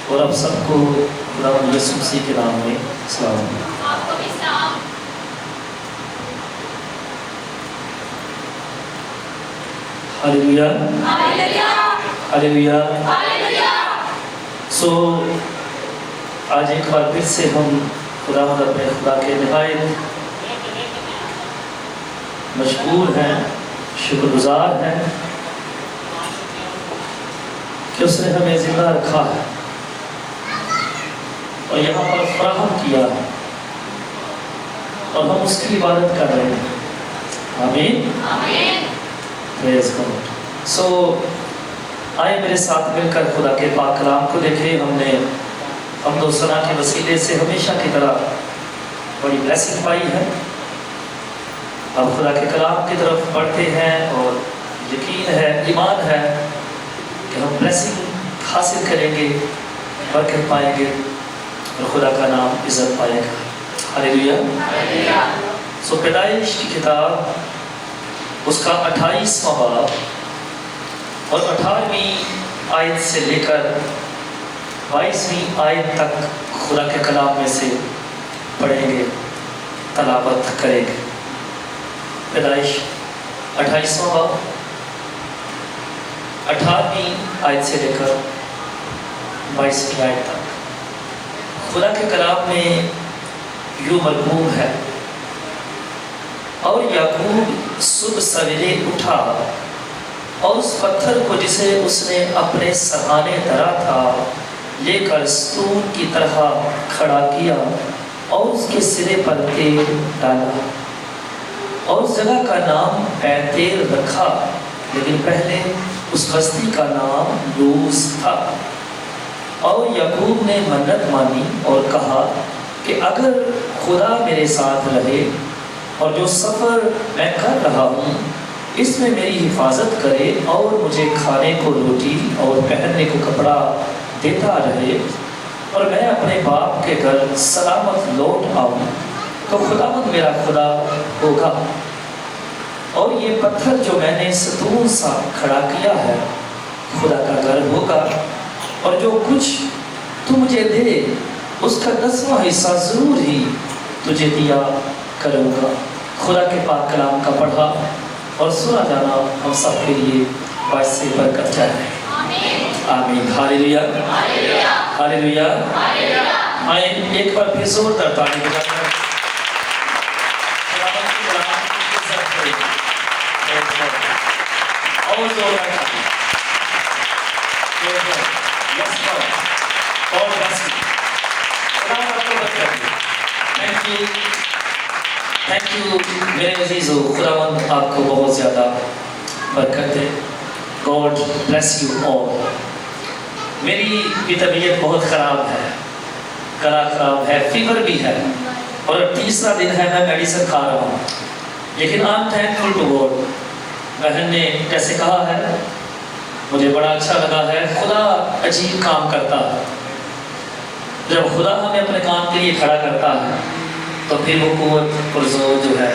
اور آپ سب کو خدا یسوع مسیح کے نام میں سلام۔ Hallelujah hallelujah. سو آج ایک بار پھر سے ہم اپنے خدا کے نہایت مشغول ہیں، شکر گزار ہیں کہ اس نے ہمیں زندہ رکھا ہے اور یہاں پر فراہم کیا ہے اور ہم اس کی عبادت کر رہے ہیں۔ آمین پریز گاڈ۔ سو آئے میرے ساتھ مل کر خدا کے پاک کلام کو دیکھیں۔ ہم نے حمد و ثنا کے وسیلے سے ہمیشہ کی طرح بڑی بلیسنگ پائی ہے۔ اب خدا کے کلام کی طرف پڑھتے ہیں اور یقین ہے، ایمان ہے کہ ہم بلیسنگ حاصل کریں گے، برکت پائیں گے اور خدا کا نام عزت پائے گا۔ ہالیلویا۔ سو پیدائش کی کتاب اس کا 28واں باب اور 18ویں آیت سے لے کر 22ویں آیت تک خدا کے کلام میں سے پڑھیں گے، تلاوت کریں گے۔ پیدائش 28واں باب 18ویں آیت سے لے کر 22ویں آیت تک خدا کے کلام میں یوں مرغوب ہے: اور یعقوب صبح سویرے اٹھا اور اس پتھر کو جسے اس نے اپنے سرہانے دھرا تھا لے کر ستون کی طرح کھڑا کیا اور اس کے سرے پر تیل ڈالا اور اس جگہ کا نام بیتیل رکھا، لیکن پہلے اس بستی کا نام لوز تھا۔ اور یعقوب نے منت مانی اور کہا کہ اگر خدا میرے ساتھ رہے اور جو سفر میں کر رہا ہوں اس میں میری حفاظت کرے اور مجھے کھانے کو روٹی اور پہننے کو کپڑا دیتا رہے اور میں اپنے باپ کے گھر سلامت لوٹ آؤں تو خداوند میرا خدا ہوگا، اور یہ پتھر جو میں نے ستون سا کھڑا کیا ہے خدا کا گھر ہوگا، اور جو کچھ تو مجھے دے اس کا 10واں حصہ ضرور ہی تجھے دیا کروں گا۔ خدا کے پاک کلام کا پڑھا اور سنا جانا ہم سب کے لیے باعث سے برکت جائے۔ آمین۔ Hallelujah hallelujah. آئیں ایک بار پھر زوردار تالی بجا کر خداوند کے کلام کی عزت کریں اور زوردار تالی۔ یس گاڈ، اور بس خداوند آپ کو برکت دے۔ تھینک یو تھینک یو میرے عزیزو، خداوند آپ کو بہت زیادہ برکت دے۔ God bless you all. میری بھی طبیعت بہت خراب ہے، گلا خراب ہے، فیور بھی ہے اور تیسرا دن ہے میں میڈیسن کھا رہا ہوں، لیکن I am thankful to God. بہن نے کیسے کہا ہے، مجھے بڑا اچھا لگا ہے۔ خدا عجیب کام کرتا ہے، جب خدا ہمیں اپنے کام کے لیے کھڑا کرتا ہے تو پھر وہ قوت اور زور جو ہے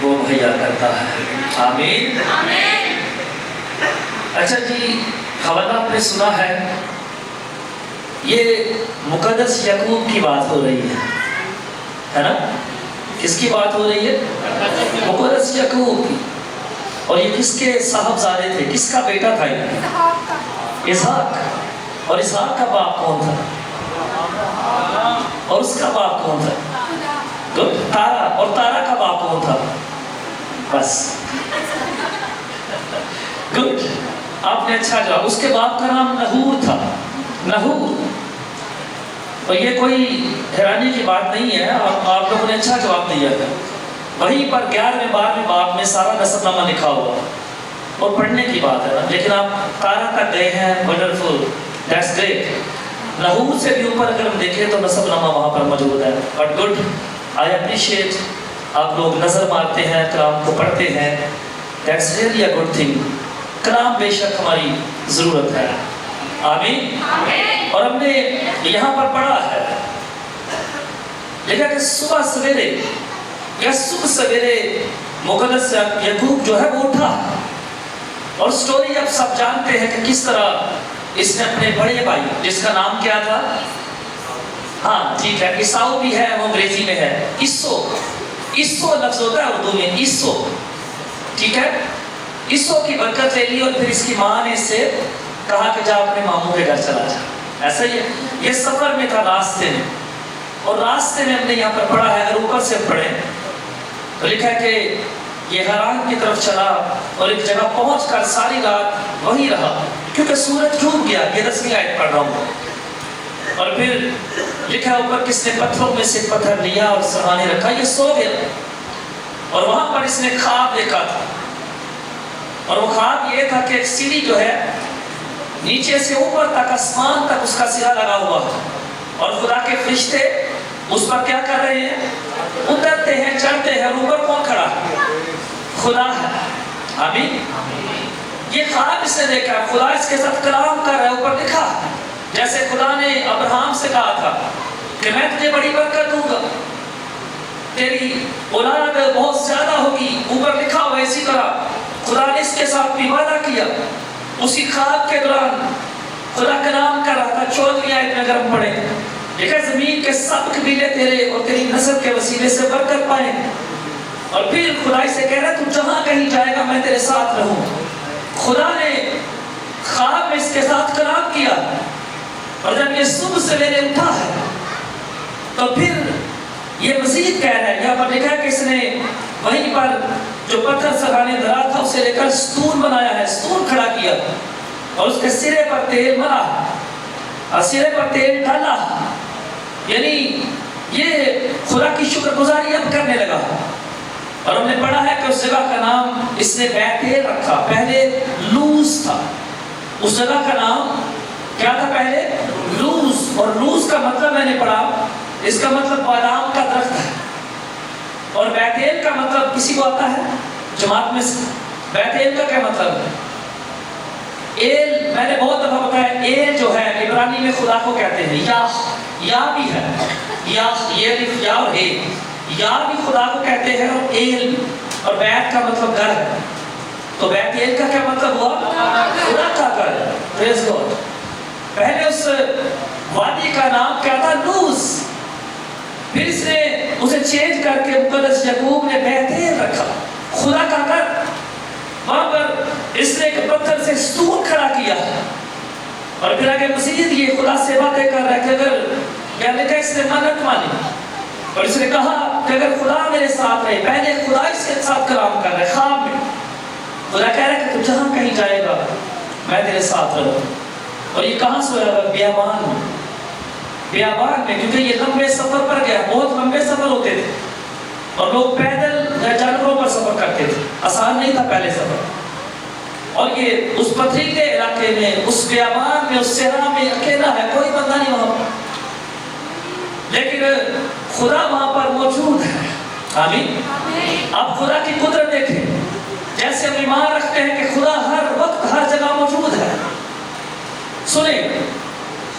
وہ مہیا کرتا ہے۔ آمین۔ اچھا جی، حوالہ آپ نے سنا ہے، یہ مقدس یعقوب کی بات ہو رہی ہے نا؟ کس کی بات ہو رہی ہے؟ مقدس یعقوب کی۔ اور یہ کس کے صاحبزادے تھے؟ کس کا بیٹا تھا یہ؟ اسحاق۔ اور اسحاق کا باپ کون تھا؟ اور اس کا باپ کون تھا؟ تارا۔ اور تارا کا باپ کون تھا؟ بس گڈ، آپ نے اچھا جواب۔ اس کے باپ کا نام نحور تھا، نحور۔ اور یہ کوئی حیرانی کی بات نہیں ہے، آپ لوگوں نے اچھا جواب دیا ہے۔ وہیں پر 11ویں 12ویں باب میں سارا نسب نامہ لکھا ہوا اور پڑھنے کی بات ہے نا، لیکن آپ تارا تک گئے ہیں، ونڈرفل، دیٹس گریٹ۔ نحور سے بھی اوپر اگر ہم دیکھیں تو نسب نامہ وہاں پر موجود ہے، بٹ گڈ، آئی اپریشیٹ آپ لوگ نظر مارتے ہیں، کلام کو پڑھتے ہیں، that's really a good thing. کلام بے شک ہماری ضرورت ہے۔ آمین۔ اور ہم نے یہاں پر پڑھا ہے، لکھا کہ صبح سویرے یا صبح سویرے مقدس یعقوب جو ہے وہ اٹھا، اور سٹوری اب سب جانتے ہیں کہ کس طرح اس نے اپنے بڑے بھائی جس کا نام کیا تھا، ہاں ٹھیک ہے، عیساؤ بھی ہے، وہ انگریزی میں ہے عیسو، عیسو لفظ ہوتا ہے اردو میں عیسو، ٹھیک ہے، عیسو کی برکت لے لی اور پھر اس کی ماں نے اس سے کہا کہ جا اپنے ماموں کے گھر چلا جا. ایسا ہی ہے، یہ سفر میں تھا راستے میں، اور راستے میں ہم نے یہاں پر پڑھا ہے، اگر اوپر سے پڑھیں تو لکھا ہے کہ یہ حران کی طرف چلا اور ایک جگہ پہنچ کر ساری رات وہیں رہا کیونکہ سورج ڈوب گیا. یہ 10ویں آیت پڑھ رہا ہوں. اور پھر لکھا ہے اوپر کس نے پتھروں میں سے پتھر لیا اور سہانے رکھا، یہ سو گیا. اور وہاں پر اس نے خواب دیکھا تھا، اور وہ خواب یہ تھا کہ ایک سیڑھی جو ہے نیچے سے اوپر تک آسمان تک اس کا سرا لگا ہوا ہے، اور خدا کے فرشتے اس پر کیا کر رہے ہیں، اترتے ہیں چڑھتے ہیں. اور اوپر کون کھڑا ہے؟ خدا ہے. آمین. یہ خواب اس نے دیکھا، خدا اس کے ساتھ کلام کر رہا ہے. اوپر لکھا جیسے خدا نے ابراہیم سے کہا تھا کہ میں تجھے بڑی برکت دوں گا، تیری اولاد بہت زیادہ ہوگی. اوپر لکھا ہوا اسی طرح خدا نے اس کے ساتھ بھی وعدہ کیا. اسی خواب کے دوران خدا کلام کر رہا تھا. 14ویں آیت میں اگر ہم پڑھیں لکھا زمین کے سب قبیلے تیرے اور تیری نسل کے وسیلے سے برکت پائیں. اور پھر خدا سے کہہ رہا ہے تو جہاں کہیں جائے گا میں تیرے ساتھ رہوں. خدا نے خواب میں اس کے ساتھ کلام کیا، اور جب یہ صبح سویرے اٹھا ہے تو پھر یہ مزید کہہ رہا ہے. یہاں پر لکھا ہے کہ اس نے وہیں پر جو پتھر سرانے دھرا تھا اسے لے کر ستون بنایا ہے، ستون کھڑا کیا اور اس کے سرے پر تیل مرا اور سرے پر تیل ڈالا. یعنی یہ خدا کی شکر گزاری اب کرنے لگا. اور ہم نے پڑھا ہے کہ اس جگہ کا نام اس نے بیتیل رکھا. پہلے لوز تھا، اس جگہ کا نام کیا تھا پہلے؟ لوز. اور لوز کا مطلب میں نے پڑھا، اس کا مطلب بادام کا درخت ہے. اور بیتیل کا مطلب کسی کو آتا ہے جماعت میں سے؟ بیتیل کا کیا مطلب ہے؟ ایل، میں نے بہت دفعہ بتایا ایل جو ہے عبرانی میں خدا کو کہتے ہیں. یا بھی ہے، یا اور اے، یا بھی خدا کو کہتے ہیں اور ایل. اور بیت کا مطلب گھر ہے، تو بیتیل کا کیا مطلب ہوا؟ خدا کا گھر. پریز گاڈ. پہلے اس وادی کا نام کیا تھا؟ لوز. پھر اس نے اسے چینج کر کے مقدس یعقوب نے بیتیل رکھا، خدا کا گھر. وہاں پر اس نے ایک پتھر سے ستون کھڑا کیا. اور پھر آگے مزید یہ خدا سے باتیں کر رہا ہے کہ اگر کیا لکھا اس نے منت مانی اور اس نے کہا کہ اگر خدا میرے ساتھ رہے. پہلے خدا اس کے ساتھ کلام کر رہا ہے خواب میں. خدا کہہ رہا ہے کہ تو جہاں کہیں جائے گا میں تیرے ساتھ رہوں. اور یہ کہاں سویا ہوا؟ بیابان میں. بیابان میں، کیونکہ یہ لمبے سفر پر گیا. بہت لمبے سفر ہوتے تھے اور لوگ پیدل یا جانوروں پر سفر کرتے تھے. آسان نہیں تھا پہلے سفر. اور یہ اس پتھریلے علاقے میں، اس بیابان میں، اس صحرا میں اکیلا ہے، کوئی بندہ نہیں وہاں پر. لیکن خدا وہاں پر موجود ہے. آمین. آپ خدا کی قدرت دیکھیں. جیسے ہم ایمان رکھتے ہیں کہ خدا ہر وقت ہر جگہ موجود ہے. سنیں،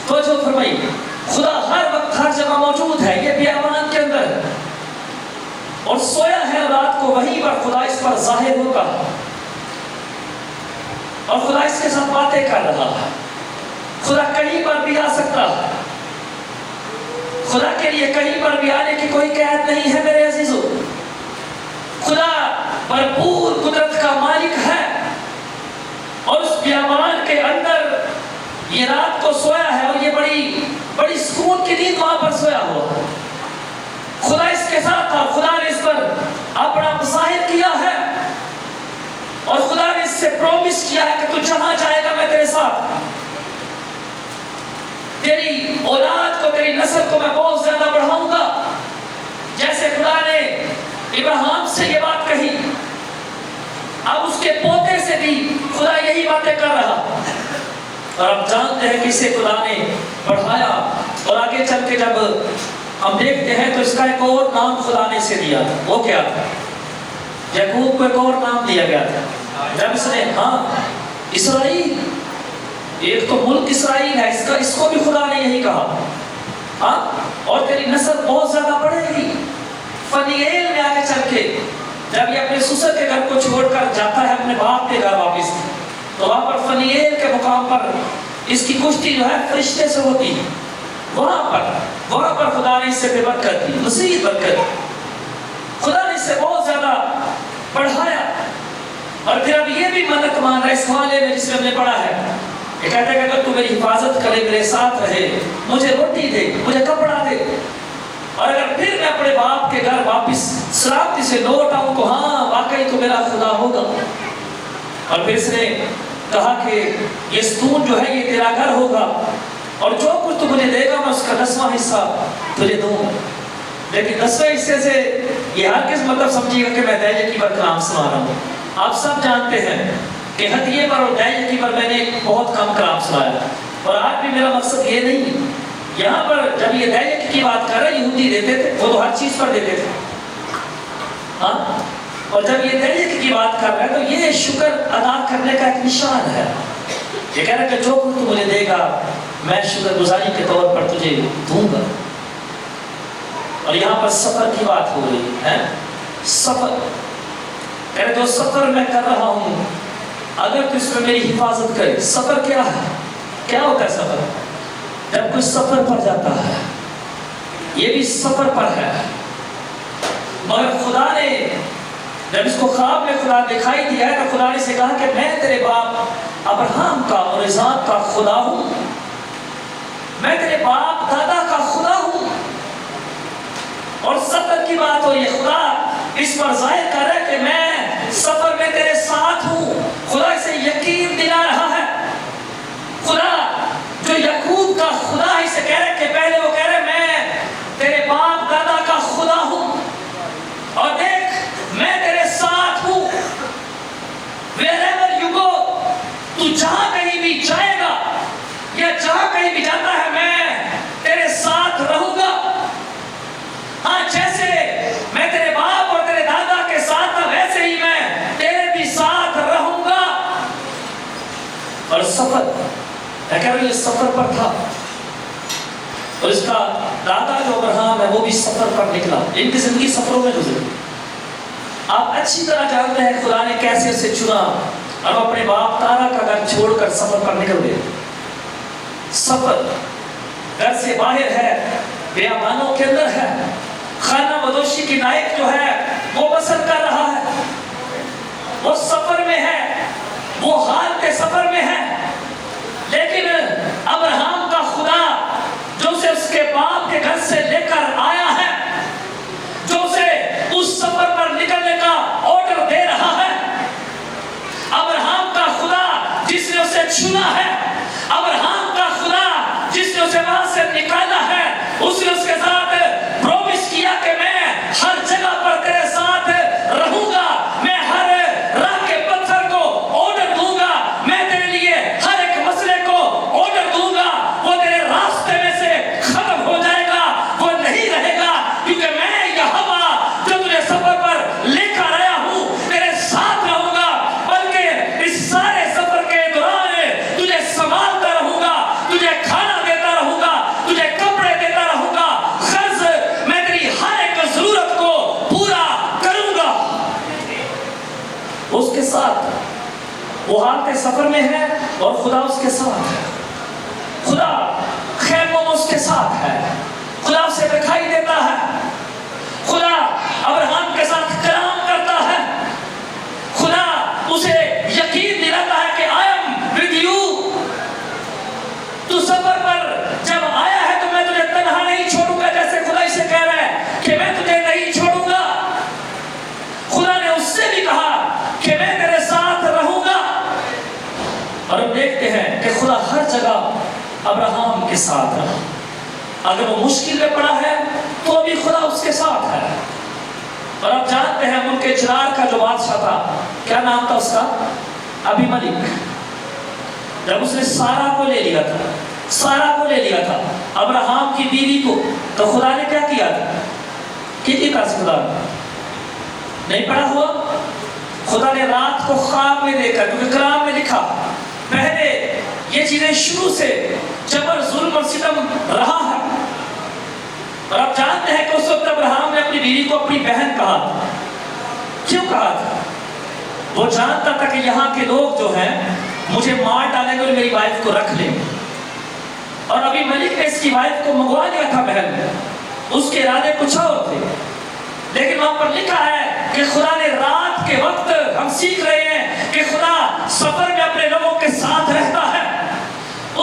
توجہ فرمائیے، خدا ہر وقت ہر جگہ موجود ہے. یہ بیابان کے اندر ہے اور سویا ہے. رات کو وہیں پر خدا اس پر ظاہر ہوگا اور خدا اس کے ساتھ باتیں کر رہا ہے. خدا کہیں پر بھی آ سکتا ہے. خدا کے لیے کہیں پر بھی آنے کی کوئی قید نہیں ہے میرے عزیزو. خدا بھرپور قدرت کا مالک ہے اور اس بیابان کے اندر یہ رات کو سویا ہے اور یہ بڑی سکون کی نیند وہاں پر سویا ہوا. خدا اس کے ساتھ تھا. خدا نے اس پر اپنا ظاہر کیا ہے اور خدا نے اس سے پرومس کیا ہے کہ تو جہاں جائے گا میں تیرے ساتھ. تیری اولاد کو، تیری نسل کو میں بہت زیادہ بڑھاؤں گا. جیسے خدا نے ابراہیم سے یہ بات کہی، اب اس کے پوتے سے بھی خدا یہی باتیں کر رہا. اور آپ جانتے ہیں کہ اسے خدا نے بڑھایا. اور آگے چل کے جب ہم دیکھتے ہیں تو اس کا ایک اور نام خدا نے اسے دیا تھا. وہ کیا تھا؟ یعقوب کو ایک اور نام دیا گیا تھا. جب اس نے اسرائیل، ایک تو ملک اسرائیل ہے، اس کو بھی خدا نے یہی کہا. اور تیری نسل بہت زیادہ بڑھے گی. فنیل میں آگے چل کے جب یہ اپنے سسر کے گھر کو چھوڑ کر جاتا ہے اپنے باپ کے گھر واپس، تو وہاں پر فنیل کے مقام پر اس کی کشتی جو ہے فرشتے سے ہوتی ہے، وہاں پر خدا نے اس سے برکت دی، مزید برکت، خدا نے اس سے بہت زیادہ بڑھایا۔ اور پھر اب یہ بھی منت مان رہا ہے اس حوالے میں جس میں ہم نے پڑھا ہے، یہ کہتا ہے کہ اگر تو میری حفاظت کرے، میرے ساتھ رہے، مجھے روٹی دے، مجھے کپڑا دے، اور اگر پھر میں اپنے باپ کے گھر واپس سلامتی سے لوٹ آؤں تو ہاں واقعی تو میرا خدا ہوگا۔ اور پھر اس نے کہا کہ یہ ستون جو ہے یہ تیرا گھر ہوگا، اور جو کچھ تو مجھے دے گا میں اس کا 10واں حصہ تجھے دوں گا۔ لیکن 10ویں حصے سے یہ ہرگز مطلب سمجھیے گا کہ میں دہیے کی پر کلام سنا رہا ہوں۔ آپ سب جانتے ہیں کہ ہدیے پر اور دہیے کی پر میں نے بہت کم کلام سنایا، اور آج بھی میرا مقصد یہ نہیں۔ یہاں پر جب یہ دہیے کی بات کر رہے یہودی دیتے تھے، وہ تو ہر چیز پر دیتے تھے، ہاں، اور جب یہ دہیے کی بات کر رہے ہیں تو یہ شکر ادا کرنے کا ایک نشان ہے۔ یہ کہہ رہا ہے کہ جو کچھ تو مجھے دے گا میں شکر گزاری کے طور پر تجھے دوں گا۔ اور یہاں پر سفر کی بات ہو رہی ہے، سفر، کہہ رہے جو سفر میں کر رہا ہوں اگر تو اس میں میری حفاظت کرے۔ سفر کیا ہے؟ کیا ہوتا ہے سفر؟ جب کوئی سفر پر جاتا ہے، یہ بھی سفر پر ہے، مگر خدا نے جب اس کو خواب میں خدا دکھائی دیا ہے تو خدا نے سے کہا کہ میں تیرے باپ ابراہم کا اور اسحاق کا خدا ہوں، میں تیرے باپ دادا کا خدا ہوں۔ اور سفر کی بات ہو، یہ خدا اس پر ظاہر کر رہا ہے کہ میں سفر میں تیرے ساتھ ہوں۔ خدا اسے یقین دلا رہا ہے، خدا جو یعقوب کا خدا اسے کہہ رہے کہ پہلے وہ کہہ رہے میں تیرے باپ دادا کا خدا ہوں، اور دیکھ میں تیرے ساتھ ہوں، wherever you go، تو جہاں کہیں بھی جائے گا یا جہاں کہیں بھی جاتا ہے میں تیرے ساتھ رہوں گا۔ ہاں جیسے میں تیرے باپ اور تیرے دادا کے ساتھ تھا ویسے ہی میں تیرے بھی ساتھ رہوں گا۔ اور سفر، میں کہہ رہا ہوں یہ سفر پر تھا، اور اس کا دادا جو ابراہم ہے وہ بھی سفر پر نکلا، ان کی زندگی سفروں میں گزری۔ آپ اچھی طرح جانتے ہیں خدا نے کیسے اسے چنا، اور وہ اپنے باپ تارا کا گھر چھوڑ کر سفر پر نکل گئے۔ سفر گھر سے باہر ہے، بیابانوں کے اندر ہے، خانہ بدوشی کی نائک جو ہے وہ بسر کر رہا ہے، وہ سفر میں ہے، وہ حالت سفر میں ہے، لیکن ابراہم کا خدا جو اسے اس کے باپ کے گھر سے لے کر آیا ہے، جو اسے اس سفر پر نکلنے کا آرڈر دے رہا ہے، ابراہم کا خدا جس نے اسے چنا ہے، ابراہم کا خدا جس نے اسے وہاں سے نکالا ہے، اس نے اس کے ساتھ پرومس کیا کہ میں ہر جگہ پر تیرے ساتھ رہوں گا، میں ہر راہ کے پتھر کو آرڈر دوں گا، میں تیرے لیے ہر ایک مسئلے کو آرڈر دوں گا، وہ تیرے راستے میں سے ختم ہو جائے گا، وہ نہیں رہے گا، کیونکہ میں یہوہ جو تجھے سفر پر لے کر آیا ہوں تیرے ساتھ رہوں گا، بلکہ اس سارے سفر کے دوران تجھے سنبھالتا رہوں گا، تجھے کھانا دیتا رہوں گا، تجھے کپڑے دیتا رہوں گا، خرچ میں تیری ہر ایک ضرورت کو پورا کروں گا۔ اس کے ساتھ وہ حالت سفر میں ہے اور خدا اس کے ساتھ ہے، خدا خیموں میں اس کے ساتھ ہے، خدا اسے دکھائی دیتا ہے، خدا ابراہم کے ساتھ کلام کرتا ہے، خدا اسے یقین دلاتا ہے کہ I am with you، تو سفر پر جب آیا ہے تو میں تجھے تنہا نہیں چھوڑوں گا، جیسے خدا اسے کہہ رہا ہے کہ میں تجھے نہیں چھوڑوں گا۔ خدا نے اس سے بھی کہا کہ میں تیرے ساتھ رہوں گا، اور ہم دیکھتے ہیں کہ خدا ہر جگہ ابراہم کے ساتھ رہا، اگر وہ مشکل میں پڑا ہے تو بھی خدا اس کے ساتھ ہے۔ اور آپ جانتے ہیں ملک جرار کا جو بادشاہ تھا، کیا نام تھا اس کا؟ ابھی ملک۔ جب اس نے سارا کو لے لیا تھا، سارا کو لے لیا تھا، ابراہم کی بیوی کو، تو خدا نے کیا کیا تھا؟ کی تھا خدا نے؟ نہیں پڑھا ہوا؟ خدا نے رات کو خواب میں دیکھا، کیونکہ کلام میں لکھا پہلے یہ چیزیں شروع سے جبر ظلم اور ستم رہا ہے، اور آپ جانتے ہیں کہ اس وقت ابراہم نے اپنی بیوی کو اپنی بہن کہا تھا۔ کیوں کہا تھا؟ وہ جانتا تھا کہ یہاں کے لوگ جو ہیں مجھے مار ڈالیں گے اور میری وائف کو رکھ لیں گے، اور ابھی ملک نے اس کی وائف کو منگوا لیا تھا محل میں. اس کے ارادے کچھ اور تھے، لیکن وہاں پر لکھا ہے کہ خدا نے رات کے وقت، ہم سیکھ رہے ہیں کہ خدا سفر میں اپنے لوگوں کے ساتھ رہتا ہے.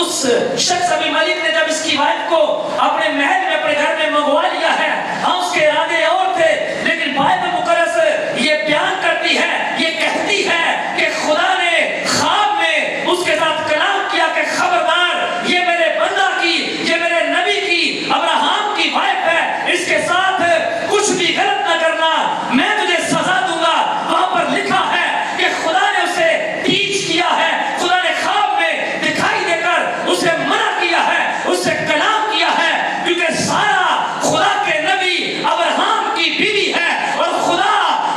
اس شخص ابھی ملک نے جب اس کی وائف کو اپنے محل میں اپنے گھر میں منگوا لیا ہے، ہاں اس کے ارادے اور تھے، لیکن بائبل مقدس یہ بیان کرتی ہے، یہ کہتی ہے کہ خدا نے خواب میں اس کے ساتھ کلام کیا کہ خبردار، یہ میرے بندہ کی، یہ میرے نبی کی، ابراہیم کی وائف ہے، اس کے ساتھ کچھ بھی غلط نہ کرنا، میں تجھے سزا دوں گا. وہاں پر لکھا ہے کہ خدا نے اسے ٹیچ کیا ہے، خدا نے خواب میں دکھائی دے کر اسے منع کیا ہے، اس سے کلام کیا ہے، کیونکہ سارا خدا کے نبی ابراہیم کی بیوی ہے، اور خدا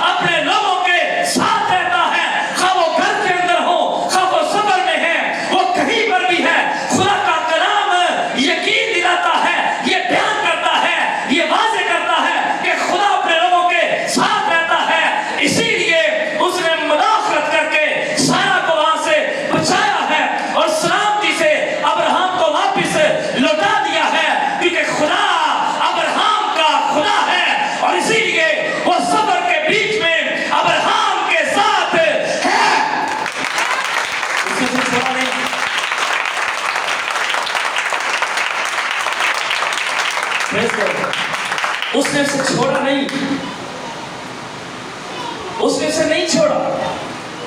اپنے لوگوں کے ساتھ رہتا ہے، خواہ وہ گھر کے اندر ہو، خواہ وہ سفر میں ہے، وہ کہیں پر بھی ہے. خدا کا کلام یقین دلاتا ہے، یہ بیان کرتا ہے، یہ واضح کرتا ہے کہ خدا اپنے لوگوں کے ساتھ رہتا ہے. اسی لیے اس نے مداخلت کر کے سارا کو وہاں سے بچایا ہے اور سلامتی سے ابراہیم کو واپس لوٹا دیا ہے، کیونکہ خدا ابراہیم کا خدا ہے، اور اسی لیے وہ سفر کے بیچ میں ابراہیم کے ساتھ ہے. اسے سے چھوڑا نہیں. اس نے اسے چھوڑا نہیں، اس نے اسے نہیں چھوڑا،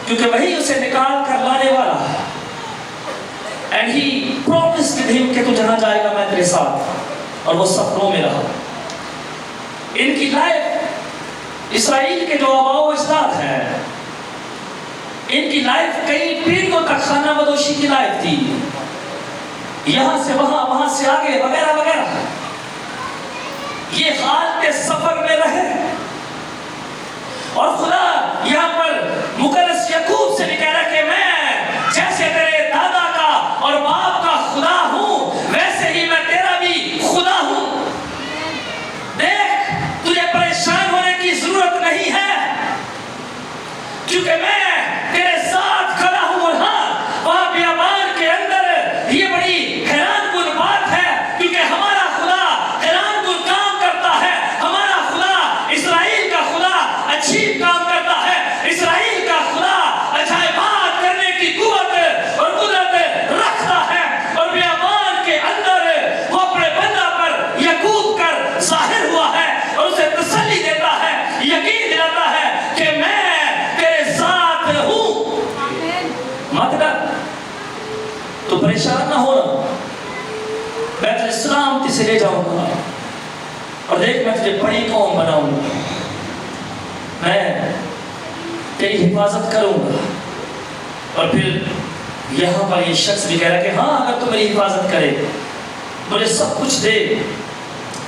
کیونکہ وہی اسے نکال کر لانے والا ہے. And he promised him کہ تو جہاں جائے گا میں تیرے ساتھ، اور وہ سفروں میں رہا. ان کی لائف، اسرائیل کے جو آباء و اجداد ہیں، ان کی لائف کئی پیڑھیوں تک خانہ بدوشی کی لائف تھی، یہاں سے وہاں، وہاں سے آگے، وغیرہ وغیرہ. یہ حالت سفر میں رہے، اور خدا یہاں پر مقدس یعقوب سے بھی کہہ رہا کہ میں جیسے تیرے دادا کا اور باپ کا خدا ہوں، ویسے ہی میں تیرا بھی خدا ہوں. دیکھ، تجھے پریشان ہونے کی ضرورت نہیں ہے، کیونکہ میں تیرے ساتھ کھڑا ہوں. اور ہاں، وہاں بیابان کے اندر یہ بڑی حیران کن بات ہے، کیونکہ ہمارا خدا حیران کن کام کرتا ہے. ہمارا خدا اسرائیل کا خدا عجیب کام کرتا ہے. اسرائیل کا خدا عجائبات کرنے کی قوت اور قدرت رکھتا ہے، اور بیابان کے اندر وہ اپنے بندہ پر یعقوب کر ظاہر ہوا ہے، اور اسے تسلی دیتا ہے، یقین دلاتا ہے کہ میں تیرے ساتھ ہوں. مت ڈر، تو پریشان نہ ہونا، میں تجھے سلامتی سے لے جاؤں گا، اور دیکھ میں تجھے بڑی قوم بناؤں گا، میں تیری حفاظت کروں گا. اور پھر یہاں پر یہ شخص بھی کہہ رہا کہ ہاں، اگر تو میری حفاظت کرے، مجھے سب کچھ دے،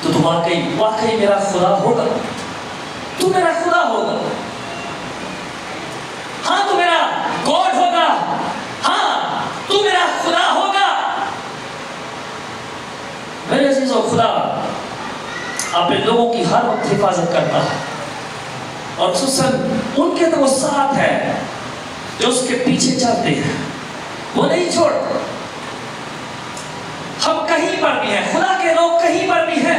تو واقعی واقعی میرا خدا ہوگا، تو میرا خدا ہوگا. ہاں، تو میرا گاڈ ہوگا، ہاں تو میرا خدا ہوگا. میرے عزیزو، خدا اپنے لوگوں کی ہر وقت حفاظت کرتا ہے، اور خصوصاً ان کے تو وہ ساتھ ہے جو اس کے پیچھے چلتے ہیں، وہ نہیں چھوڑتے. ہم کہیں پر بھی ہیں، خدا کے لوگ کہیں پر بھی ہیں،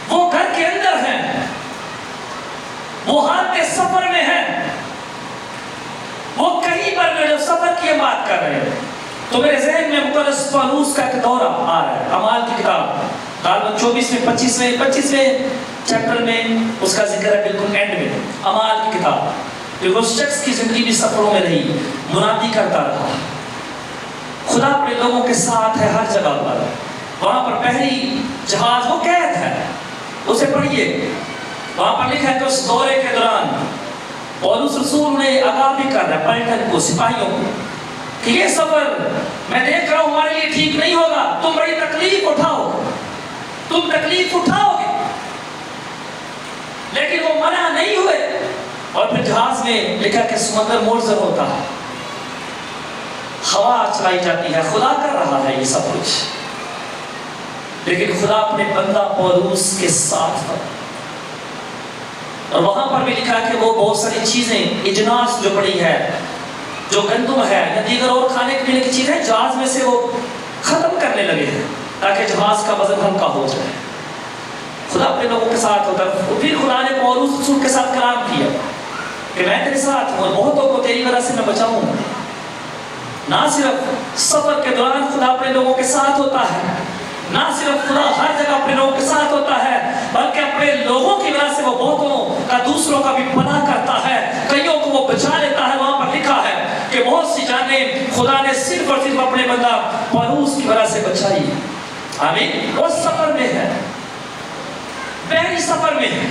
وہ گھر کے اندر ہیں، وہ حالت سفر میں ہیں، وہ کہیں پر بھی. جب سفر کی بات کر رہے ہیں تو میرے ذہن میں مقدس پالوس کا ایک دورہ آ رہا ہے. اعمال کی کتاب غالباً 25ویں چیپٹر میں اس کا ذکر ہے، بالکل اینڈ میں. اعمال کی کتاب، کیونکہ اس شخص کی زندگی بھی سفروں میں رہی، منادی کرتا رہا. خدا اپنے لوگوں کے ساتھ ہے ہر جگہ پر. وہاں پر پہلی جہاز وہ قید ہے، اسے پڑھیے. وہاں پر لکھا ہے کہ اس دورے کے دوران پولس رسول نے آگاہ بھی کر رہا ہے پلٹن کو، سپاہیوں کو، کہ یہ سفر میں دیکھ رہا ہوں ہمارے لیے ٹھیک نہیں ہوگا، تم بڑی تکلیف اٹھاؤ، تم تکلیف اٹھاؤ گے. لیکن وہ منع نہیں ہوئے. اور پھر جہاز میں لکھا کہ سمندر مرزر ہوتا ہے، ہوا چلائی جاتی ہے، خدا کر رہا ہے یہ سب کچھ، لیکن خدا اپنے بندہ پولس کے ساتھ تھا. اور وہاں پر بھی لکھا کہ وہ بہت ساری چیزیں، اجناس جو پڑی ہے، جو گندم ہے یا دیگر اور کھانے پینے کی چیزیں، جہاز میں سے وہ کرنے لگے ہیں تاکہ جہاز کا وزن ہلکا ہو جائے۔ خدا اپنے لوگوں کے ساتھ ہوتا ہے۔ پھر خدا نے پولس رسول کے ساتھ کلام کیا کہ میں تیرے ساتھ ہوں اور بہتوں کو تیری وجہ سے میں بچاؤں گا۔ نہ صرف سفر کے دوران خدا اپنے لوگوں کے ساتھ ہوتا ہے، نہ صرف خدا ہر جگہ اپنے لوگوں کے ساتھ ہوتا ہے، بلکہ اپنے لوگوں کی وجہ سے وہ بہتوں کا دوسروں کا بھی پناہ کرتا ہے، کئیوں کو وہ بچا لیتا ہے۔ وہاں پر لکھا ہے کہ بہت سی جانیں خدا نے صرف اور صرف اپنے بندہ پولس کی وجہ سے بچائی۔ آمین۔ وہ سفر میں ہے، بحری سفر میں ہے۔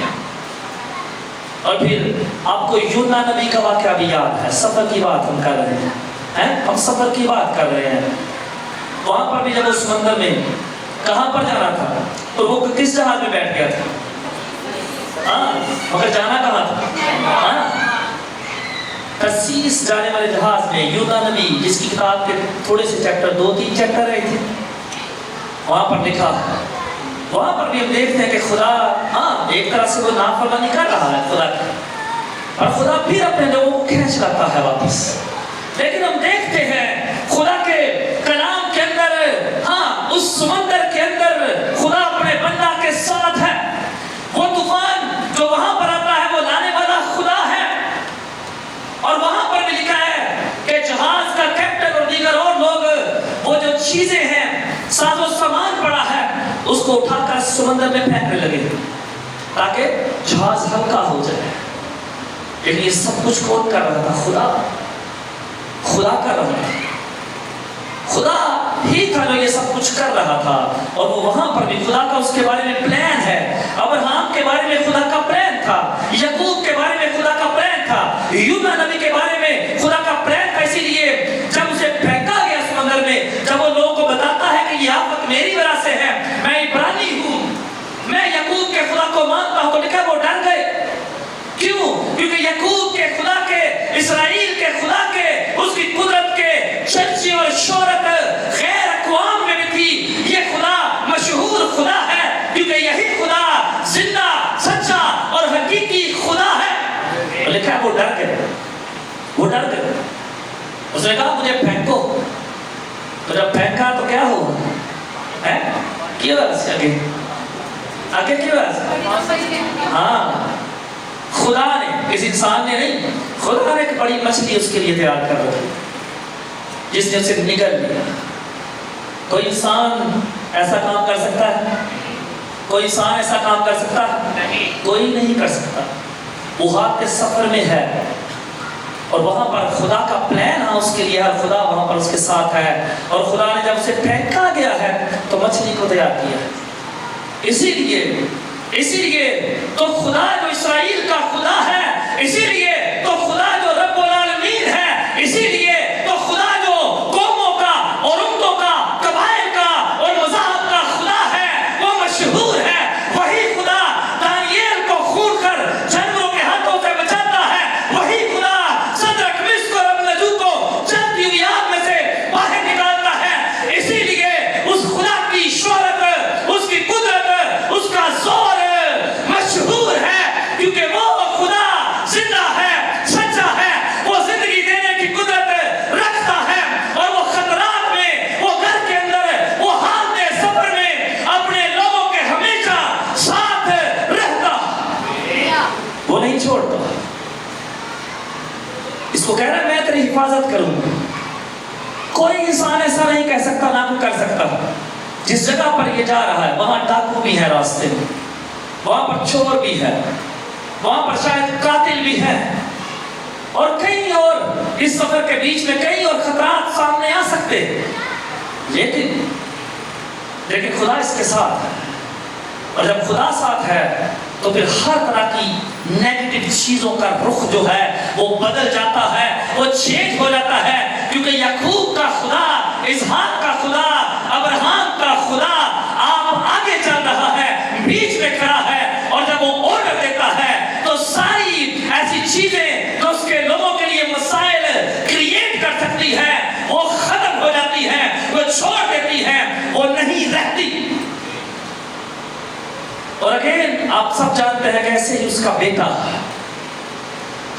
اور پھر آپ کو یونا نبی کا واقعہ بھی یاد ہے۔ سفر کی بات ہم کر رہے ہیں، ہم سفر کی بات کر رہے ہیں۔ وہاں پر بھی جب اس سمندر میں کہاں پر جانا تھا تو وہ کس جہاز میں بیٹھ گیا تھا؟ مگر جانا کہاں تھا؟ ترسیس جانے والے جہاز میں یونا نبی، جس کی کتاب کے تھوڑے سے چیپٹر 2-3 چیپٹر رہے تھے، وہاں پر لکھا ہے، وہاں پر بھی ہم دیکھتے ہیں کہ خدا ایک طرح سے وہ نافرمانی کر رہا ہے خدا کی، اور خدا پھر اپنے لوگوں کو کھینچ لاتا ہے واپس۔ لیکن ہم دیکھتے ہیں خدا کے کلام کے اندر، اس سمندر کے اندر خدا اپنے بندہ کے ساتھ ہے۔ وہ طوفان جو وہاں پر آتا ہے وہ لانے والا خدا ہے، اور وہاں پر بھی لکھا ہے کہ جہاز کا کیپٹن اور دیگر اور لوگ وہ جو چیزیں ہیں، ساز و سامان پڑا ہے، اس کو اٹھا کر سمندر میں پھینکنے لگے تاکہ جہاز ہلکا ہو جائے۔ لیکن یہ سب کچھ کون کر رہا تھا؟ خدا کر رہا تھا۔ خدا ہی تھا جو یہ سب کچھ کر رہا تھا، اور وہ وہاں پر بھی خدا کا اس کے بارے میں پلان ہے۔ ابراہیم کے بارے میں خدا کا پلان تھا، یعقوب کے بارے میں خدا کا پلان تھا، یونا نبی کے بارے میں خدا کا پلان تھا۔ اسی لیے جب اسے پھینکا گیا سمندر میں، جب وہ لوگوں کو بتاتا ہے کہ یہ آفت میری وجہ سے ہے، میں عبرانی ہوں، میں یعقوب کے خدا کو مانتا ہوں، تو لکھا وہ ڈر گئے۔ کیوں؟ کیونکہ یعقوب کے خدا کے، اسرائیل کے خدا کے، اس کی قدرت کے چرچے اور شہرت غیر اقوام میں بھی تھی۔ یہ خدا مشہور خدا ہے، کیونکہ یہی خدا زندہ، سچا اور حقیقی خدا ہے۔ لکھا ہے وہ ڈر گئے، وہ ڈر گئے۔ اس نے کہا مجھے پھینکو، تو جب پھینکا تو کیا ہوا؟ کیا وجہ آگے آگے کی وجہ؟ خدا نے، کسی انسان نے نہیں، خدا نے ایک بڑی مچھلی اس کے لیے تیار کر رہی جس نے اسے نگل لیا۔ کوئی انسان ایسا کام کر سکتا ہے؟ کوئی انسان ایسا کام کر سکتا ہے؟ کوئی نہیں کر سکتا۔ وہ ہاتھ کے سفر میں ہے، اور وہاں پر خدا کا پلان اس کے لیے ہے، خدا وہاں پر اس کے ساتھ ہے، اور خدا نے جب اسے پھینکا گیا ہے تو مچھلی کو تیار کیا۔ اسی لیے تو خدا جو اسرائیل کا خدا ہے، اسی لیے تو خدا جو رب العالمین ہے، اسی لیے تو خدا جو قوموں کا اور امتوں کا، قبائل کا اور مذاہب کا خدا ہے، وہ مشہور ہے۔ وہی خدا دانیال کو خون کر جانوروں کے ہاتھوں سے بچاتا ہے، وہی خدا صدرک مسک اور ابدنگو کو جلتی ہوئی آگ میں سے باہر نکالتا ہے۔ اسی لیے اس خدا کی شہرت، اس کی قدرت، اس کا زور مشہور ہے، کیونکہ وہ خدا زندہ ہے، سچا ہے، وہ زندگی دینے کی قدرت رکھتا ہے، اور وہ خطرات میں، وہ گھر کے اندر، وہ حالت سفر میں اپنے لوگوں کے ہمیشہ ساتھ رہتا، وہ نہیں چھوڑتا۔ اس کو کہہ رہا ہے میں تیری حفاظت کروں گا۔ کوئی انسان ایسا نہیں کہہ سکتا، نہ کوئی کر سکتا۔ جس جگہ پر یہ جا رہا ہے وہاں ڈاکو بھی ہے راستے میں، وہاں پر چور بھی ہے، وہاں پر شاید قاتل بھی ہے، اور کئی اور اس سفر کے بیچ میں کئی اور خطرات سامنے آ سکتے، لیکن خدا اس کے ساتھ ہے، اور جب خدا ساتھ ہے تو پھر ہر طرح کی نیگیٹو چیزوں کا رخ جو ہے وہ بدل جاتا ہے، وہ چینج ہو جاتا ہے، کیونکہ یعقوب کا خدا، اسحاق کا خدا، ابراہیم کا خدا آپ آگے چل رہا ہے، بیچ میں کھڑا ہے، اور جب وہ آرڈر دیتا ہے تو ساری ایسی چیزیں جو اس کے لوگوں کے لیے مسائل کریٹ کر سکتی ہے وہ ختم ہو جاتی ہیں، وہ چھوڑ دیتی ہیں، وہ نہیں رہتی۔ اور اگین آپ سب جانتے ہیں کہ ایسے ہی اس کا بیٹا،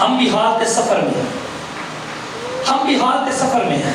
ہم بھی حالت سفر میں ہیں،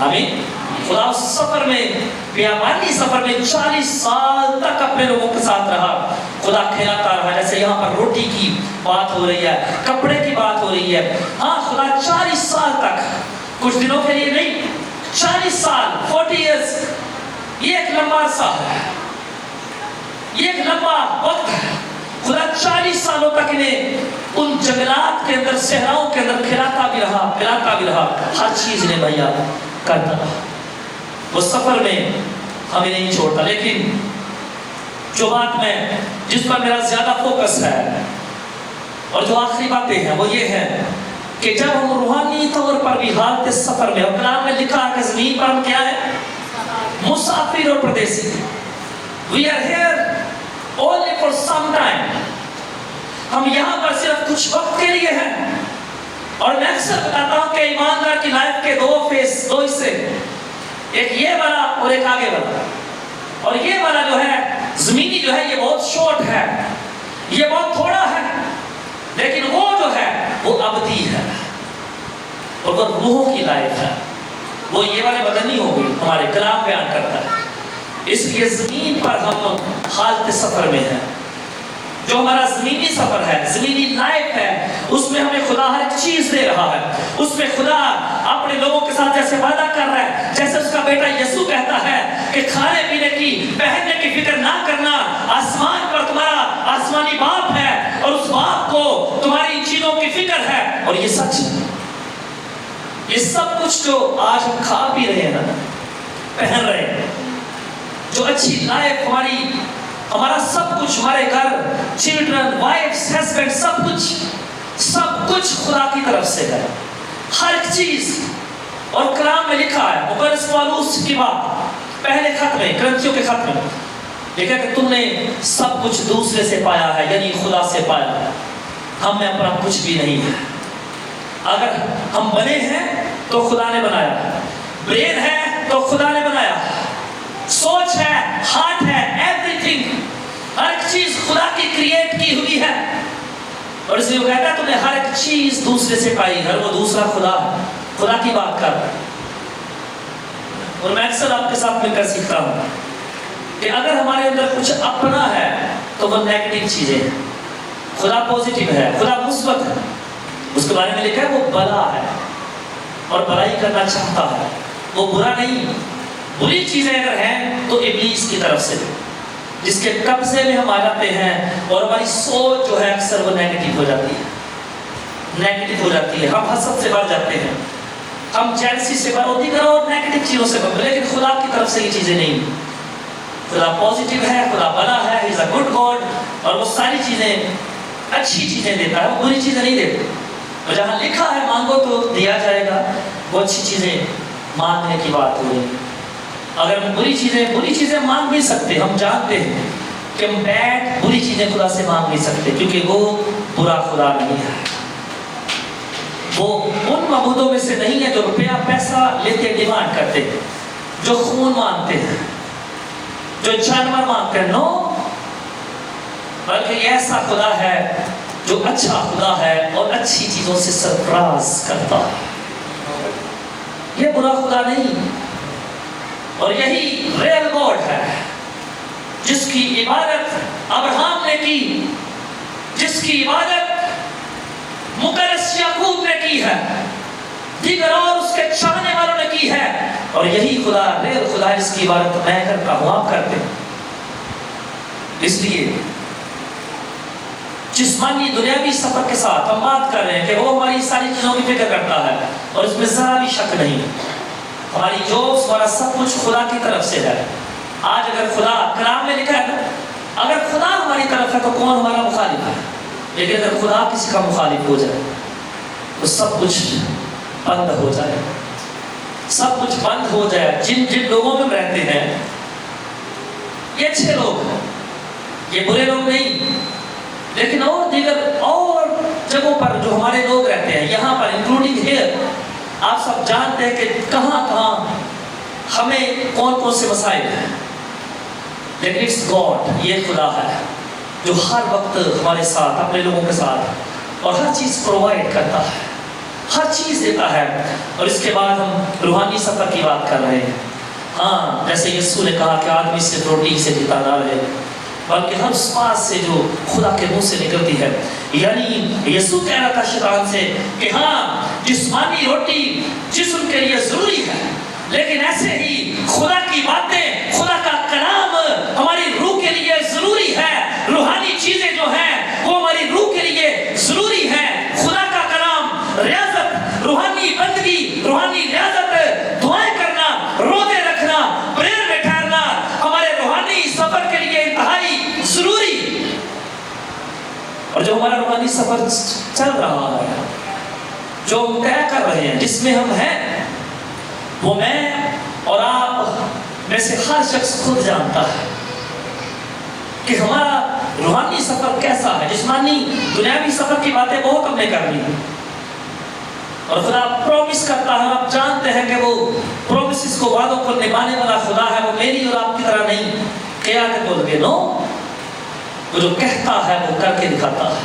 آمین. خدا اس سفر میں, بیابانی سفر میں 40 سال تک اپنے لوگوں کے ساتھ رہا. خدا کھلاتا رہا. جیسے یہاں پر روٹی کی بات ہو رہی ہے, کپڑے کی بات ہو رہی ہے. ہاں, خدا 40 سال تک, کچھ دنوں کے لیے نہیں, 40 سال, 40 ایئرز, یہ ایک لمبا عرصہ ہے, یہ ایک لمبا وقت ہے. خدا 40 سالوں تک انہیں ان جنگلات کے اندر, صحراؤں کے اندر کھلاتا بھی رہا, پلاتا بھی رہا, ہر چیز نے بھیا کرتا رہا. وہ سفر میں ہمیں نہیں چھوڑتا. لیکن جو بات میں, جس پر میرا زیادہ فوکس ہے اور جو آخری باتیں ہیں وہ یہ ہے کہ جب ہم روحانی طور پر بھی حالت سفر میں, اور کلام میں لکھا ہے کہ زمین پر ہم کیا ہے, مسافر اور پردیسی. We are here only for some time. ہم یہاں پر صرف کچھ وقت کے لیے ہیں. اور میں اکثر بتاتا ہوں کہ ایماندار کی لائف کے دو حصے, ایک یہ والا اور ایک آگے والا. اور یہ والا جو ہے زمینی جو ہے, یہ بہت شارٹ ہے, یہ بہت تھوڑا ہے. لیکن وہ جو ہے وہ ابدی ہے, اور وہ روحوں کی لائف ہے. وہ یہ والے بدنی ہو گئی, ہمارے کلام بیان کرتا ہے. اس لیے زمین پر ہم حالت سفر میں ہیں. جو ہمارا زمینی سفر ہے, زمینی لائف ہے, اس میں ہمیں خدا ہر ایک چیز دے رہا ہے. اس میں خدا اپنے لوگوں کے ساتھ جیسے وعدہ کر رہا ہے, جیسے اس کا بیٹا یسوع کہتا ہے کہ کھانے پینے کی, پہننے کی فکر نہ کرنا, آسمان پر تمہارا آسمانی باپ ہے اور اس باپ کو تمہاری ان چیزوں کی فکر ہے. اور یہ سچ ہے. یہ سب کچھ جو آج ہم کھا پی رہے ہیں نا, پہن رہے ہیں, جو اچھی لائف ہماری, ہمارا سب کچھ, ہمارے گھر, چلڈرن, وائفز, ہسبینڈ, سب کچھ خدا کی طرف سے ہے, ہر ایک چیز. اور کلام میں لکھا ہے, مقدس پالوس کی بات پہلے خط میں, کرنتھیوں کے خط میں لکھا کہ تم نے سب کچھ دوسرے سے پایا ہے, یعنی خدا سے پایا ہے. ہم میں اپنا کچھ بھی نہیں ہے. اگر ہم بنے ہیں تو خدا نے بنایا, برین ہے تو خدا نے بنایا, سوچ ہے, ہارٹ ہے, ایوری تھنگ, ہر ایک چیز خدا کی کریٹ کی ہوئی ہے. اور اس لیے وہ کہتا ہے تم نے ہر ایک چیز دوسرے سے پائی ہے, وہ دوسرا خدا ہے. خدا کی بات کر. اور میں اکثر آپ کے ساتھ مل کر سیکھتا ہوں کہ اگر ہمارے اندر کچھ اپنا ہے تو وہ نیگیٹو چیزیں ہیں. خدا پوزیٹیو ہے, خدا مثبت ہے. اس کے بارے میں لکھا ہے وہ بھلا ہے اور بھلائی کرنا چاہتا ہے, وہ برا نہیں. بری چیزیں اگر ہیں تو ابلیس کی طرف سے, جس کے قبضے میں ہم آ جاتے ہیں, اور ہماری سوچ جو ہے اکثر وہ نیگیٹو ہو جاتی ہے, نیگیٹو ہو جاتی ہے. ہم حسد سے بھر جاتے ہیں, ہم جیلسی سے بھر ہوتی کرو اور نیگیٹو چیزوں سے بھر. لیکن خدا کی طرف سے یہ چیزیں نہیں. خدا پوزیٹیو ہے, خدا بھلا ہے, ہی از اے گڈ گاڈ, اور وہ ساری چیزیں اچھی چیزیں دیتا ہے, وہ بری چیزیں نہیں دیتا. اور جہاں لکھا ہے مانگو تو دیا جائے گا, وہ اچھی چیزیں مانگنے کی بات ہو رہی ہے. اگر ہم بری چیزیں مانگ بھی سکتے, ہم جانتے ہیں کہ ہم بری چیزیں خدا سے مانگ نہیں سکتے, کیونکہ وہ برا خدا نہیں ہے. وہ ان معبودوں میں سے نہیں ہے جو روپیہ پیسہ لیتے ڈیمانڈ کرتے ہیں, جو خون مانگتے ہیں, جو جانور مانگتے ہیں. نو, بلکہ یہ ایسا خدا ہے جو اچھا خدا ہے اور اچھی چیزوں سے سرفراز کرتا ہے. یہ برا خدا نہیں. اور یہی ریل گاڈ ہے جس کی عبادت ابراہم نے کی, جس کی عبادت مقدس یعقوب نے کی ہے, دیگر اور اس کے چاہنے والوں نے کی ہے. اور یہی خدا, ریل خدا, جس کی عبادت میں کرتا ہوں, آپ کرتے ہیں. اس لیے جسمانی دنیاوی سفر کے ساتھ ہم بات کر رہے ہیں کہ وہ ہماری ساری چیزوں کی فکر کرتا ہے, اور اس میں ذرا بھی شک نہیں. ہماری جوبس, ہمارا سب کچھ خدا کی طرف سے ہے. آج اگر خدا, کلام میں لکھا ہے اگر خدا ہماری طرف ہے تو کون ہمارا مخالف ہے. لیکن اگر خدا کسی کا مخالف ہو جائے تو سب کچھ بند ہو جائے, سب کچھ بند ہو جائے. جن لوگوں میں رہتے ہیں یہ اچھے لوگ ہیں, یہ برے لوگ نہیں. لیکن اور دیگر اور جگہوں پر جو ہمارے لوگ رہتے ہیں, یہاں پر انکلوڈنگ ہیئر, آپ سب جانتے ہیں کہ کہاں کہاں ہمیں کون کون سے مسائل ہیں. لیکن اٹس گاڈ, یہ خدا ہے جو ہر وقت ہمارے ساتھ, اپنے لوگوں کے ساتھ, اور ہر چیز پرووائڈ کرتا ہے. ہر چیز دیتا ہے. اور اس کے بعد ہم روحانی سفر کی بات کر رہے ہیں. ہاں جیسے یسوع نے کہا کہ آدمی صرف روٹی سے جیتا نہ رہے بلکہ ہر اس بات سے جو خدا کے منہ سے نکلتی ہے. یعنی یسوع کہہ رہا تھا شیطان سے کہ ہاں جسمانی روٹی جسم کے لیے ضروری ہے لیکن ایسے ہی خدا کی باتیں خدا کا کلام ہماری روح کے لیے ضروری ہے. روحانی چیزیں جو ہیں وہ ہماری روح کے لیے ضروری ہیں. خدا کا کلام ریاضت روحانی بندگی روحانی ریاضت دعائیں کرنا روزے رکھنا پریئر میں ٹھہرنا ہمارے روحانی سفر کے لیے انتہائی ضروری. اور جو ہمارا روحانی سفر چل رہا ہے جو ہم طے کر رہے ہیں جس میں ہم ہیں وہ میں اور آپ میں سے ہر شخص خود جانتا ہے کہ ہمارا روحانی سفر کیسا ہے. جسمانی دنیاوی سفر کی باتیں بہت ہم نے کر لی اور خدا پرومس کرتا ہے. آپ جانتے ہیں کہ وہ پرومسز کو وعدوں کو نبھانے والا خدا ہے. وہ میری اور آپ کی طرح نہیں کیا کہ بول کے نو وہ جو کہتا ہے وہ کر کے دکھاتا ہے.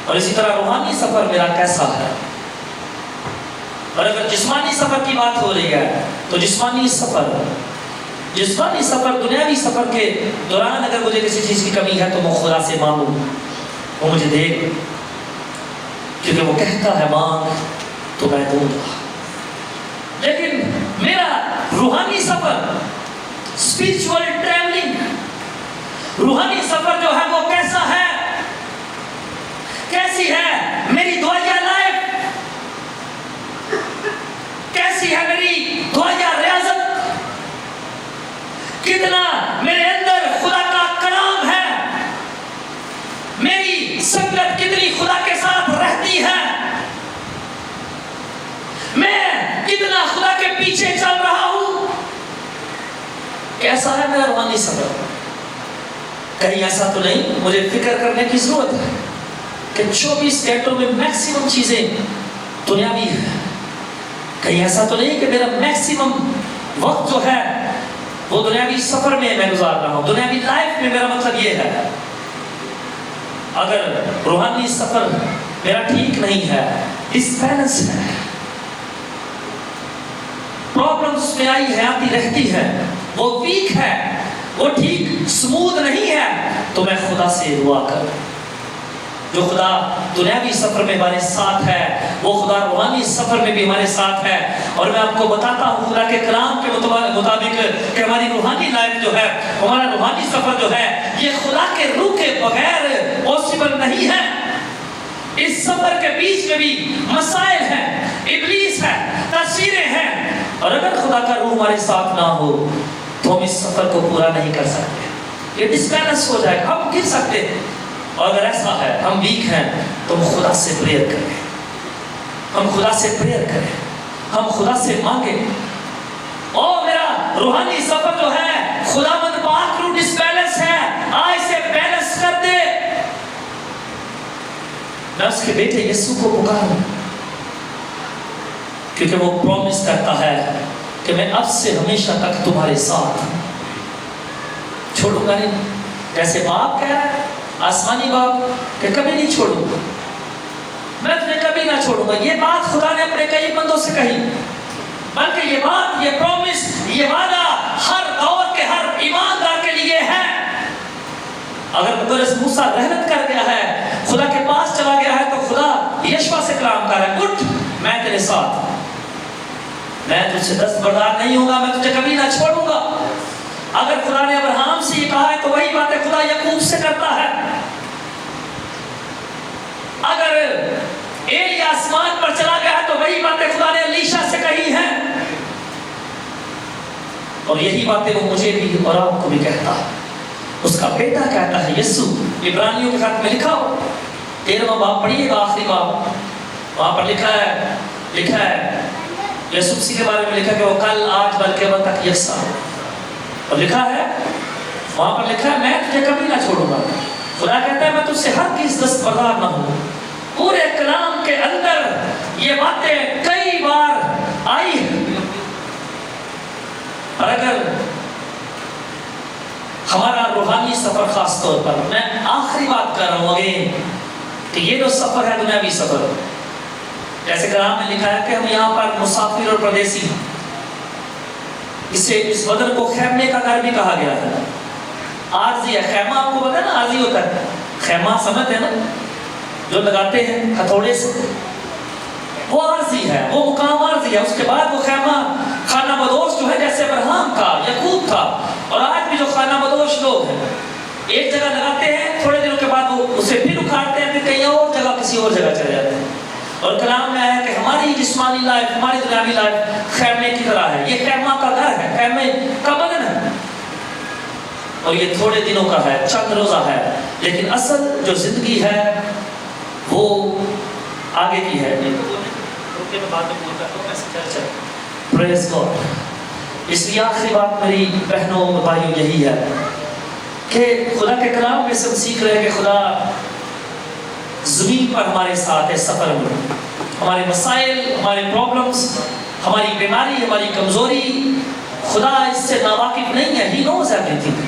اور اسی طرح روحانی سفر میرا کیسا ہے. اور اگر جسمانی سفر کی بات ہو رہی ہے تو جسمانی سفر دنیاوی سفر کے دوران اگر مجھے کسی چیز کی کمی ہے تو میں خدا سے مانگوں وہ مجھے دے گا کیونکہ وہ کہتا ہے مانگ تو میں دوں گا. لیکن میرا روحانی سفر اسپرچول ٹریولنگ روحانی سفر جو ہے وہ کیسا ہے کیسی ہے میری دعائیا لائف کیسی ہے میری دعائیا ریاضت کتنا میرے اندر خدا کا کلام ہے میری سنگت کتنی خدا کے ساتھ رہتی ہے میں کتنا خدا کے پیچھے چل رہا ہوں کیسا ہے میرا روحانی سفر. کہیں ایسا تو نہیں مجھے فکر کرنے کی ضرورت ہے کہ 24 گھنٹوں میں میکسیمم چیزیں دنیاوی ہیں. کہیں ایسا تو نہیں کہ میرا میکسیمم وقت جو ہے وہ دنیاوی سفر میں گزار رہا ہوں. دنیاوی لائف میں میرا مطلب یہ ہے اگر روحانی سفر میرا ٹھیک نہیں ہے ڈسبیلنس ہے پرابلمس میں آئی ہے آتی رہتی ہے وہ ویک ہے وہ ٹھیک سموتھ نہیں ہے تو میں خدا سے دعا کروں. جو خدا دنیاوی سفر میں ہمارے ساتھ ہے وہ خدا روحانی سفر میں بھی ہمارے ساتھ ہے. اور میں آپ کو بتاتا ہوں خدا کے کلام کے مطابق کہ ہماری روحانی لائف جو ہے ہمارا روحانی سفر جو ہے یہ خدا کے روح کے بغیر پاسبل نہیں ہے. اس سفر کے بیچ میں بھی مسائل ہیں ابلیس ہے تصویریں ہیں اور اگر خدا کا روح ہمارے ساتھ نہ ہو تو ہم اس سفر کو پورا نہیں کر سکتے. یہ ڈسبیلنس ہو جائے گا ہم گر سکتے ہیں. اور اگر ایسا ہے ہم ویک ہیں تو ہم خدا سے پریئر کریں ہم خدا سے پریئر کریں ہم خدا سے مانگیں. اور میرا روحانی سفر جو ہے خدا مند پاک روح ڈسبیلنس ہے آج سے بیلنس کر دے. میں اس کے بیٹے یسوع کو پکاروں کیونکہ وہ پرومس کرتا ہے کہ میں اب سے ہمیشہ تک تمہارے ساتھ چھوڑوں گا نہیں. جیسے باپ کہہ رہا ہے آسمانی باپ کہ کبھی نہیں چھوڑوں گا میں تمہیں کبھی نہ چھوڑوں گا. یہ بات خدا نے اپنے کئی بندوں سے کہی بلکہ یہ بات یہ پرومس یہ وعدہ ہر دور کے ہر ایماندار کے لیے ہے. اگر مدرس موسیٰ رحمت کر گیا ہے خدا کے پاس چلا گیا ہے تو خدا یشوع سے کلام کر رہا ہے اٹھ میں تیرے ساتھ میں تجھ سے دستبردار نہیں ہوں گا میں تجھے کبھی نہ چھوڑوں گا. اگر خدا نے ابراہیم سے یہ کہا ہے تو وہی باتیں خدا یعقوب سے کرتا ہے. اگر ایلی آسمان پر چلا گیا ہے تو وہی باتیں خدا نے الیشا سے کہی ہیں اور یہی باتیں وہ مجھے بھی اور آپ کو بھی کہتا ہے. اس کا بیٹا کہتا ہے یسوع. عبرانیوں کے خط میں لکھا ہو 13واں باب پڑھیے گا آخری باب وہاں پر لکھا ہے یسوع مسیح کے بارے میں لکھا کہ وہ کل آج بلکہ اب تک یکساں اور لکھا ہے وہاں پر لکھا ہے میں تجھے کبھی نہ چھوڑوں گا. خدا کہتا ہے میں تجھ سے ہرگز دستبردار نہ ہوں. پورے کلام کے اندر یہ باتیں کئی بار آئی ہیں. اور اگر ہمارا روحانی سفر خاص طور پر میں آخری بات کر رہا ہوں اگین کہ یہ جو سفر ہے دنیاوی سفر جیسے کلام میں لکھا ہے کہ ہم یہاں پر مسافر اور پردیسی ہیں. اس بدن کو خیمے کا گھر بھی کہا گیا ہے. عارضی ہے. خیمہ آپ کو پتا ہے نا عارضی ہوتا ہے. خیمہ سمجھتے ہیں نا جو لگاتے ہیں ہتھوڑے سے, وہ عارضی ہے, وہ مقام عارضی ہے. اس کے بعد وہ خیمہ خانہ بدوش جو ہے جیسے ابراہیم تھا, یعقوب تھا, اور آج بھی جو خانہ بدوش لوگ ہیں ایک جگہ لگاتے ہیں, تھوڑے دنوں کے بعد وہ اسے پھر اکھاڑتے ہیں, پھر کہیں اور جگہ کسی اور جگہ چلے جاتے ہیں. اور کلام میں آیا کہ ہماری جسمانی لائف, ہماری دنیاوی لائف خیمے کی طرح ہے. یہ خیمہ کا گھر ہے, خیمے کا بدن ہے, اور یہ تھوڑے دنوں کا ہے, چند روزہ ہے, لیکن اصل جو زندگی ہے وہ آگے کی ہے. پریز گاڈ. اس لیے آخری بات میری بہنوں اور بھائیوں یہی ہے کہ خدا کے کلام میں سے ہم سیکھ رہے ہیں کہ خدا زمین پر ہمارے ساتھ ہے سفر میں. ہمارے مسائل, ہمارے پرابلمز, ہماری بیماری, ہماری کمزوری, خدا اس سے ناواقف نہیں ہے. ہی نوز ایوریتھنگ.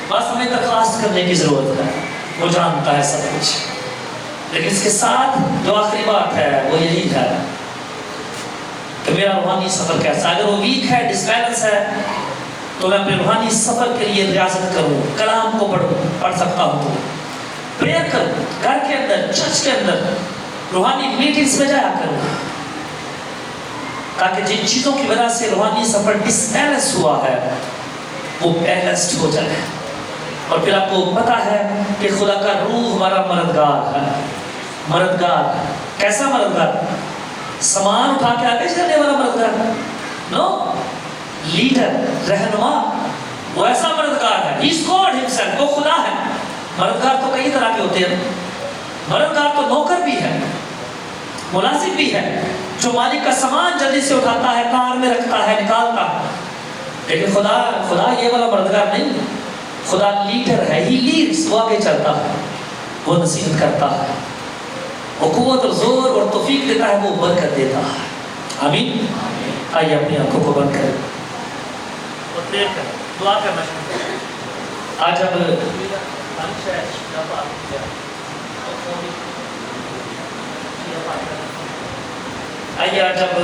بس ہمیں درخواست کرنے کی ضرورت ہے, وہ جانتا ہے سب کچھ. لیکن اس کے ساتھ جو آخری بات ہے وہ یہی ہے کہ میرا روحانی سفر کیسا. اگر وہ ویک ہے, ڈسبیلنس ہے, تو میں اپنے روحانی سفر کے لیے ریاضت کروں, کلام کو پڑھ سکتا ہوں, پریئر کروں, گھر کے اندر, چرچ کے اندر, روحانی میٹنگز میں جایا کروں, تاکہ جن چیزوں کی وجہ سے روحانی سفر ڈسبیلنس ہوا ہے وہ بیلنسڈ ہو جائے. اور پھر آپ کو پتا ہے کہ خدا کا روح ہمارا مددگار ہے. مددگار کیسا مددگار؟ سامان اٹھا کے آگے چلنے والا مددگار نو, لیڈر, رہنما, وہ ایسا مددگار ہے. He is God himself. وہ خدا ہے. مددگار تو کئی طرح کے ہوتے ہیں. مددگار تو نوکر بھی ہے, ملازم بھی ہے, جو مالک کا سامان جلدی سے اٹھاتا ہے, کار میں رکھتا ہے, نکالتا ہے. لیکن خدا یہ والا مددگار نہیں. خدا لیڈر ہے. He leads. وہ آگے چلتا ہے, وہ نصیحت کرتا ہے, وہ قوت اور زور اور توفیق دیتا ہے, وہ برکت دیتا ہے. آمین. آئیے اپنی آنکھوں کو بند کریں اور دیر کریں, دعا کرنا شروع کریں. آج اب آئیے آج اب